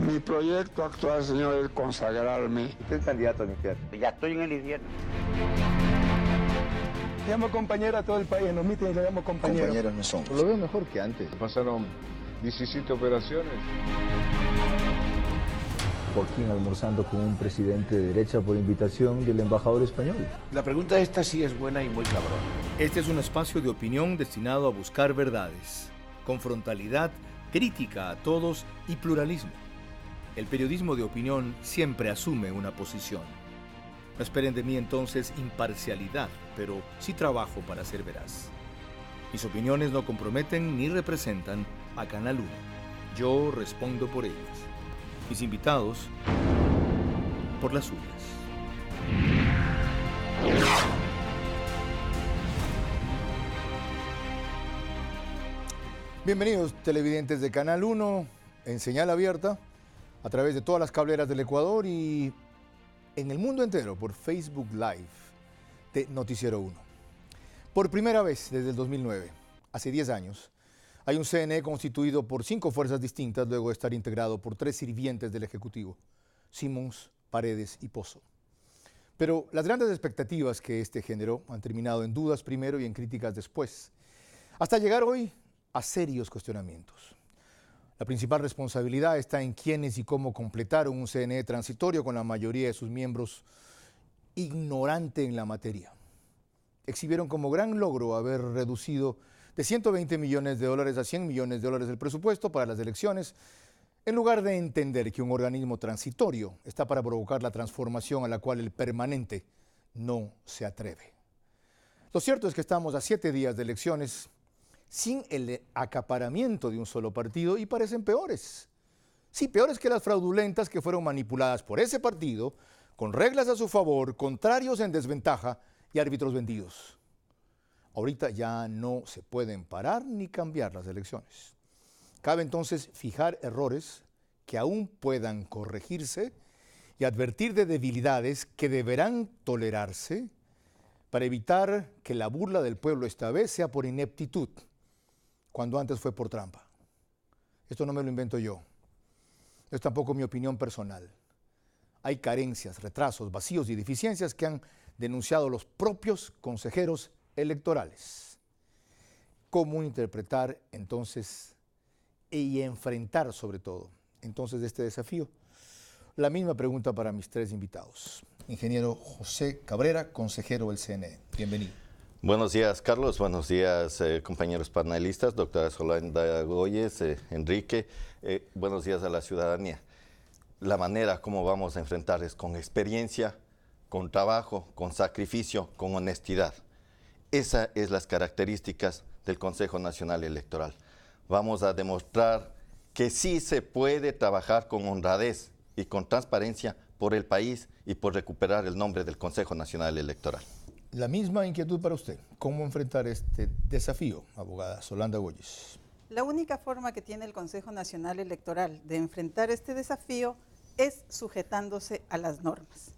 Mi proyecto actual, señor, es consagrarme. Usted es candidato al infierno. Ya estoy en el infierno. Llamo compañero a todo el país, en los mítines le llamo compañero. Compañeros no somos. Lo veo mejor que antes. Pasaron 17 operaciones. Joaquín almorzando con un presidente de derecha por invitación del embajador español. La pregunta esta sí es buena y muy cabrón. Este es un espacio de opinión destinado a buscar verdades, con frontalidad, crítica a todos y pluralismo. El periodismo de opinión siempre asume una posición. No esperen de mí entonces imparcialidad, pero sí trabajo para ser veraz. Mis opiniones no comprometen ni representan a Canal 1. Yo respondo por ellas. Mis invitados, por las suyas. Bienvenidos televidentes de Canal 1 en señal abierta a través de todas las cableras del Ecuador y en el mundo entero por Facebook Live de Noticiero 1. Por primera vez desde el 2009, hace 10 años, hay un CNE constituido por 5 fuerzas distintas luego de estar integrado por 3 sirvientes del Ejecutivo, Simons, Paredes y Pozo. Pero las grandes expectativas que este generó han terminado en dudas primero y en críticas después, hasta llegar hoy a serios cuestionamientos. La principal responsabilidad está en quiénes y cómo completaron un CNE transitorio con la mayoría de sus miembros ignorante en la materia. Exhibieron como gran logro haber reducido de 120 millones de dólares a 100 millones de dólares el presupuesto para las elecciones, en lugar de entender que un organismo transitorio está para provocar la transformación a la cual el permanente no se atreve. Lo cierto es que estamos a 7 días de elecciones sin el acaparamiento de un solo partido y parecen peores. Sí, peores que las fraudulentas que fueron manipuladas por ese partido, con reglas a su favor, contrarios en desventaja y árbitros vendidos. Ahorita ya no se pueden parar ni cambiar las elecciones. Cabe entonces fijar errores que aún puedan corregirse y advertir de debilidades que deberán tolerarse para evitar que la burla del pueblo esta vez sea por ineptitud, cuando antes fue por trampa. Esto no me lo invento yo. No es tampoco mi opinión personal. Hay carencias, retrasos, vacíos y deficiencias que han denunciado los propios consejeros electorales. ¿Cómo interpretar entonces y enfrentar sobre todo entonces este desafío? La misma pregunta para mis 3 invitados. Ingeniero José Cabrera, consejero del CNE. Bienvenido. Buenos días, Carlos. Buenos días, compañeros panelistas, doctora Solanda Goyes, Enrique. Buenos días a la ciudadanía. La manera como vamos a enfrentar es con experiencia, con trabajo, con sacrificio, con honestidad. Esas son las características del Consejo Nacional Electoral. Vamos a demostrar que sí se puede trabajar con honradez y con transparencia por el país y por recuperar el nombre del Consejo Nacional Electoral. La misma inquietud para usted. ¿Cómo enfrentar este desafío, abogada Solanda Goyes? La única forma que tiene el Consejo Nacional Electoral de enfrentar este desafío es sujetándose a las normas.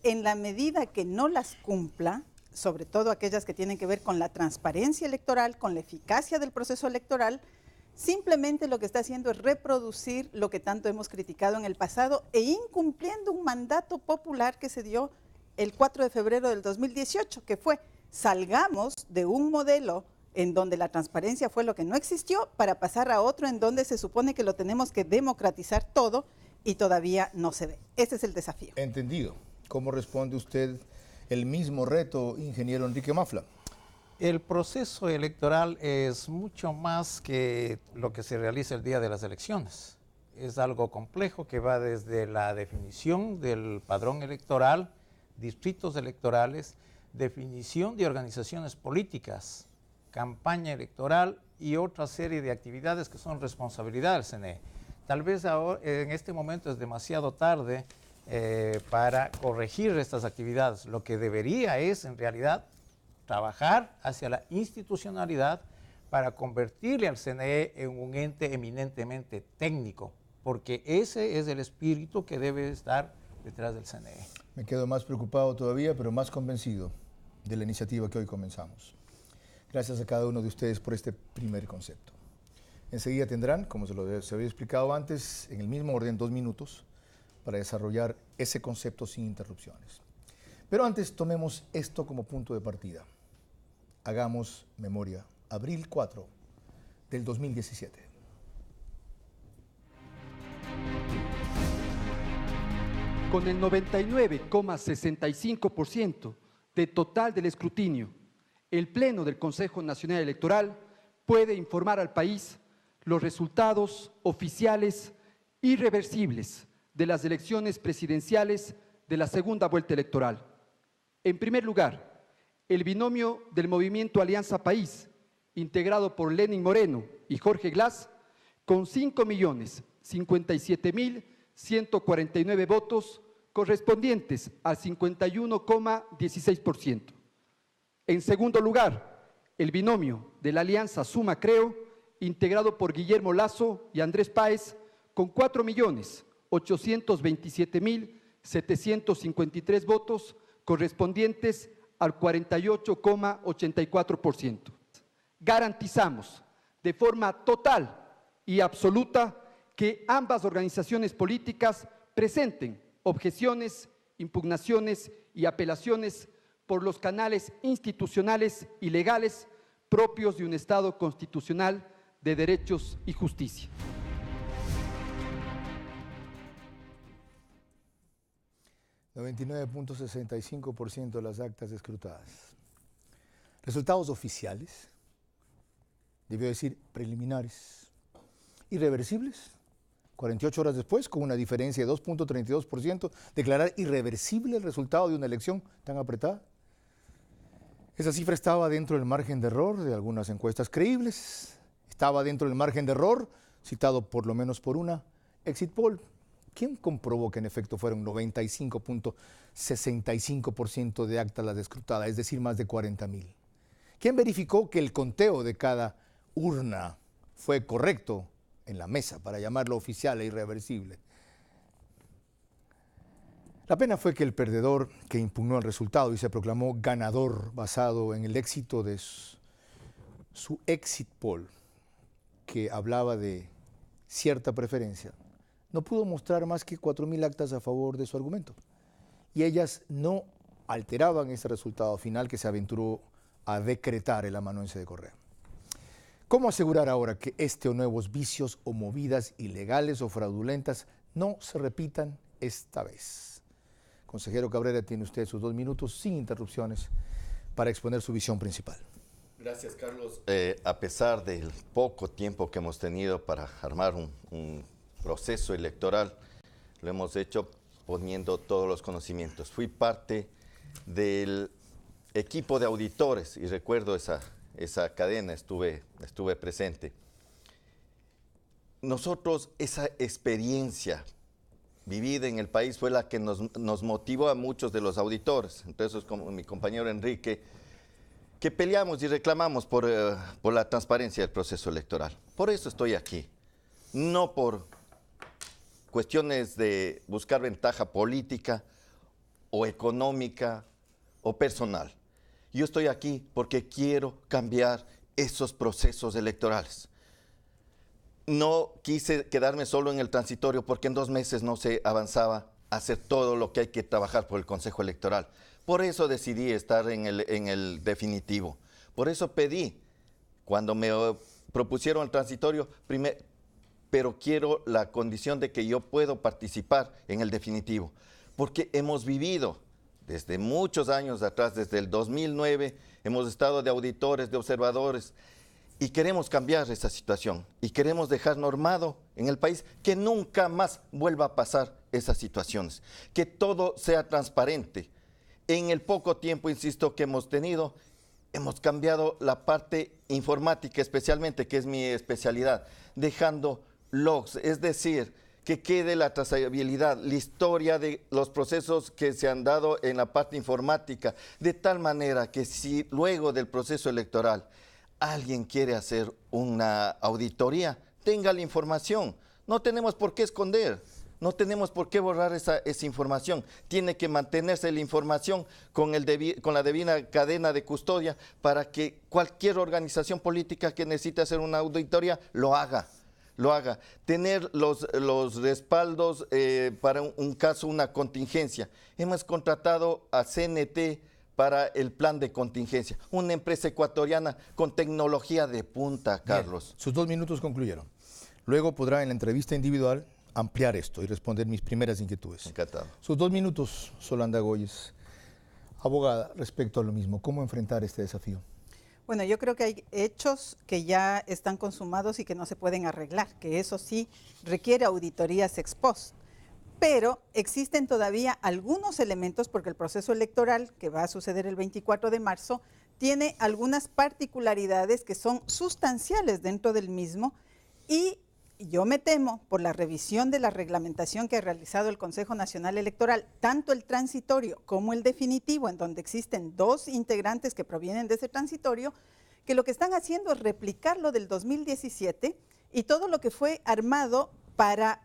En la medida que no las cumpla, sobre todo aquellas que tienen que ver con la transparencia electoral, con la eficacia del proceso electoral, simplemente lo que está haciendo es reproducir lo que tanto hemos criticado en el pasado e incumpliendo un mandato popular que se dio el 4 de febrero del 2018, que fue: salgamos de un modelo en donde la transparencia fue lo que no existió para pasar a otro en donde se supone que lo tenemos que democratizar todo y todavía no se ve. Ese es el desafío. Entendido. ¿Cómo responde usted el mismo reto, ingeniero Enrique Mafla? El proceso electoral es mucho más que lo que se realiza el día de las elecciones. Es algo complejo que va desde la definición del padrón electoral, distritos electorales, definición de organizaciones políticas, campaña electoral y otra serie de actividades que son responsabilidad del CNE. Tal vez ahora, en este momento es demasiado tarde para corregir estas actividades. Lo que debería es, en realidad, trabajar hacia la institucionalidad para convertirle al CNE en un ente eminentemente técnico, porque ese es el espíritu que debe estar detrás del CNE. Me quedo más preocupado todavía, pero más convencido de la iniciativa que hoy comenzamos. Gracias a cada uno de ustedes por este primer concepto. Enseguida tendrán, como se había explicado antes, en el mismo orden 2 minutos para desarrollar ese concepto sin interrupciones. Pero antes tomemos esto como punto de partida. Hagamos memoria. Abril 4 del 2017. Con el 99,65% de total del escrutinio, el Pleno del Consejo Nacional Electoral puede informar al país los resultados oficiales irreversibles de las elecciones presidenciales de la segunda vuelta electoral. En primer lugar, el binomio del movimiento Alianza País, integrado por Lenin Moreno y Jorge Glass, con 5.057.149 votos correspondientes al 51,16%. En segundo lugar, el binomio de la Alianza Suma Creo, integrado por Guillermo Lasso y Andrés Páez, con 4.827.753 votos correspondientes al 48,84%. Garantizamos de forma total y absoluta que ambas organizaciones políticas presenten objeciones, impugnaciones y apelaciones por los canales institucionales y legales propios de un Estado constitucional de derechos y justicia. ...99.65% de las actas escrutadas. Resultados oficiales, debió decir preliminares, irreversibles. 48 horas después, con una diferencia de 2.32%, declarar irreversible el resultado de una elección tan apretada. Esa cifra estaba dentro del margen de error de algunas encuestas creíbles, estaba dentro del margen de error, citado por lo menos por una exit poll. ¿Quién comprobó que en efecto fueron 95.65% de actas las escrutadas, es decir, más de 40.000? ¿Quién verificó que el conteo de cada urna fue correcto en la mesa, para llamarlo oficial e irreversible? La pena fue que el perdedor que impugnó el resultado y se proclamó ganador basado en el éxito de su exit poll, que hablaba de cierta preferencia, no pudo mostrar más que 4.000 actas a favor de su argumento. Y ellas no alteraban ese resultado final que se aventuró a decretar el amanuense de Correa. ¿Cómo asegurar ahora que este o nuevos vicios o movidas ilegales o fraudulentas no se repitan esta vez? Consejero Cabrera, tiene usted sus 2 minutos sin interrupciones para exponer su visión principal. Gracias, Carlos. A pesar del poco tiempo que hemos tenido para armar un proceso electoral, lo hemos hecho poniendo todos los conocimientos. Fui parte del equipo de auditores y recuerdo esa cadena, estuve presente. Nosotros, esa experiencia vivida en el país fue la que nos motivó a muchos de los auditores, entonces como mi compañero Enrique, que peleamos y reclamamos por la transparencia del proceso electoral. Por eso estoy aquí, no por cuestiones de buscar ventaja política o económica o personal. Yo estoy aquí porque quiero cambiar esos procesos electorales. No quise quedarme solo en el transitorio porque en 2 meses no se avanzaba a hacer todo lo que hay que trabajar por el Consejo Electoral. Por eso decidí estar en el definitivo. Por eso pedí, cuando me propusieron el transitorio, pero quiero la condición de que yo puedo participar en el definitivo. Porque hemos vivido desde muchos años atrás, desde el 2009, hemos estado de auditores, de observadores, y queremos cambiar esa situación. Y queremos dejar normado en el país que nunca más vuelva a pasar esas situaciones. Que todo sea transparente. En el poco tiempo, insisto, que hemos tenido, hemos cambiado la parte informática especialmente, que es mi especialidad, dejando logs, es decir, que quede la trazabilidad, la historia de los procesos que se han dado en la parte informática, de tal manera que si luego del proceso electoral alguien quiere hacer una auditoría, tenga la información. No tenemos por qué esconder. No tenemos por qué borrar esa información. Tiene que mantenerse la información con la debida cadena de custodia para que cualquier organización política que necesite hacer una auditoría lo haga. Tener los respaldos para un caso, una contingencia. Hemos contratado a CNT para el plan de contingencia, una empresa ecuatoriana con tecnología de punta, Carlos. Bien, sus 2 minutos concluyeron. Luego podrá en la entrevista individual ampliar esto y responder mis primeras inquietudes. Encantado. Sus 2 minutos, Solanda Goyes. Abogada, respecto a lo mismo, ¿cómo enfrentar este desafío? Bueno, yo creo que hay hechos que ya están consumados y que no se pueden arreglar, que eso sí requiere auditorías ex post. Pero existen todavía algunos elementos, porque el proceso electoral que va a suceder el 24 de marzo tiene algunas particularidades que son sustanciales dentro del mismo, y yo me temo, por la revisión de la reglamentación que ha realizado el Consejo Nacional Electoral, tanto el transitorio como el definitivo, en donde existen 2 integrantes que provienen de ese transitorio, que lo que están haciendo es replicar lo del 2017 y todo lo que fue armado para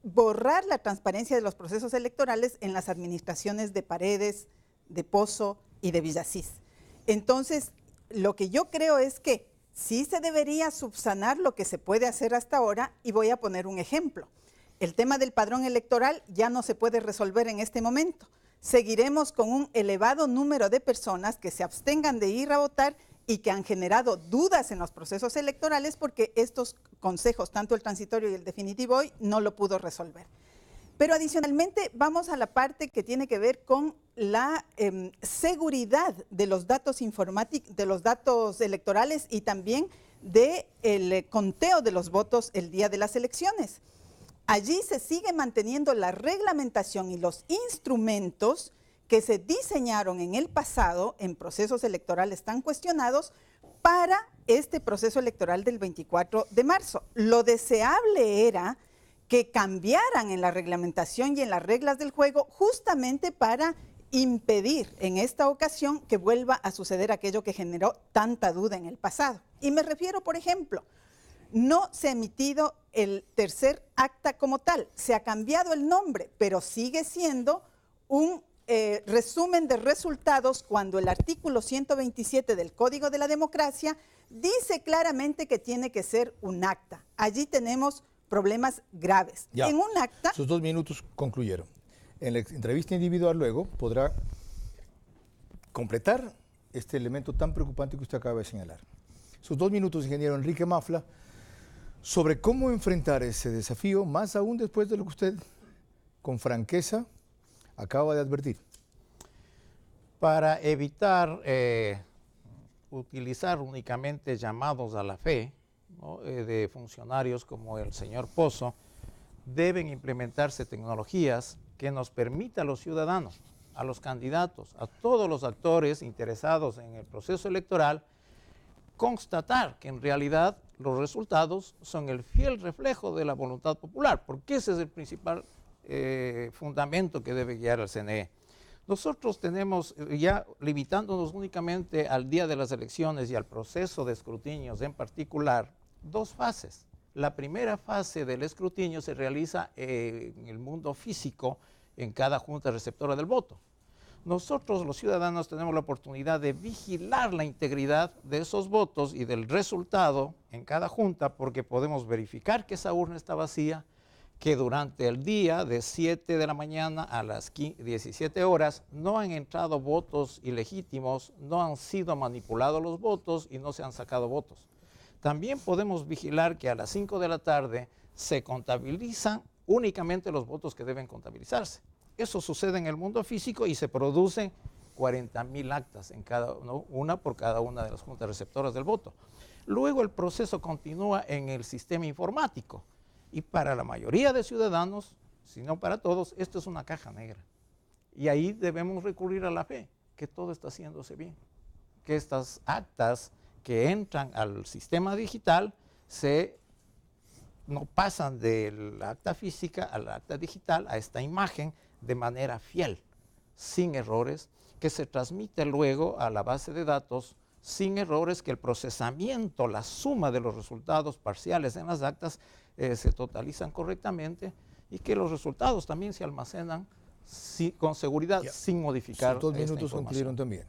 borrar la transparencia de los procesos electorales en las administraciones de Paredes, de Pozo y de Villasís. Entonces, lo que yo creo es que sí se debería subsanar lo que se puede hacer hasta ahora, y voy a poner un ejemplo. El tema del padrón electoral ya no se puede resolver en este momento. Seguiremos con un elevado número de personas que se abstengan de ir a votar y que han generado dudas en los procesos electorales porque estos consejos, tanto el transitorio y el definitivo hoy, no lo pudo resolver. Pero adicionalmente vamos a la parte que tiene que ver con la seguridad de los datos informáticos, de los datos electorales y también del conteo de los votos el día de las elecciones. Allí se sigue manteniendo la reglamentación y los instrumentos que se diseñaron en el pasado en procesos electorales tan cuestionados para este proceso electoral del 24 de marzo. Lo deseable era que cambiaran en la reglamentación y en las reglas del juego justamente para impedir en esta ocasión que vuelva a suceder aquello que generó tanta duda en el pasado. Y me refiero, por ejemplo, no se ha emitido el tercer acta como tal, se ha cambiado el nombre, pero sigue siendo un resumen de resultados cuando el artículo 127 del Código de la Democracia dice claramente que tiene que ser un acta. Allí tenemos problemas graves. Ya, en un acta... Sus 2 minutos concluyeron. En la entrevista individual luego podrá completar este elemento tan preocupante que usted acaba de señalar. Sus 2 minutos, ingeniero Enrique Mafla, sobre cómo enfrentar ese desafío, más aún después de lo que usted con franqueza acaba de advertir. Para evitar utilizar únicamente llamados a la fe, ¿no?, de funcionarios como el señor Pozo, deben implementarse tecnologías que nos permita a los ciudadanos, a los candidatos, a todos los actores interesados en el proceso electoral, constatar que en realidad los resultados son el fiel reflejo de la voluntad popular, porque ese es el principal fundamento que debe guiar al CNE. Nosotros tenemos, ya limitándonos únicamente al día de las elecciones y al proceso de escrutinios en particular, 2 fases. La primera fase del escrutinio se realiza en el mundo físico, en cada junta receptora del voto. Nosotros, los ciudadanos, tenemos la oportunidad de vigilar la integridad de esos votos y del resultado en cada junta, porque podemos verificar que esa urna está vacía, que durante el día de 7 de la mañana a las 17 horas no han entrado votos ilegítimos, no han sido manipulados los votos y no se han sacado votos. También podemos vigilar que a las 5 de la tarde se contabilizan únicamente los votos que deben contabilizarse. Eso sucede en el mundo físico y se producen 40.000 actas, en una por cada una de las juntas receptoras del voto. Luego el proceso continúa en el sistema informático. Y para la mayoría de ciudadanos, si no para todos, esto es una caja negra. Y ahí debemos recurrir a la fe, que todo está haciéndose bien. Que estas actas que entran al sistema digital no pasan del acta física al acta digital, a esta imagen, de manera fiel, sin errores, que se transmite luego a la base de datos sin errores, que el procesamiento, la suma de los resultados parciales en las actas se totalizan correctamente y que los resultados también se almacenan con seguridad, sin modificar. 2 esta minutos cumplieron también.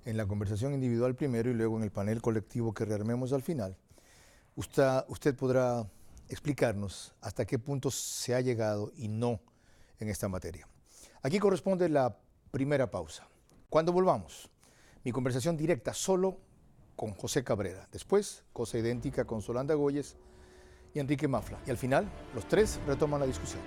En la conversación individual primero y luego en el panel colectivo que rearmemos al final, usted podrá explicarnos hasta qué punto se ha llegado y no en esta materia. Aquí corresponde la primera pausa. Cuando volvamos, mi conversación directa solo con José Cabrera. Después, cosa idéntica con Solanda Goyes y Enrique Mafla. Y al final, los tres retoman la discusión.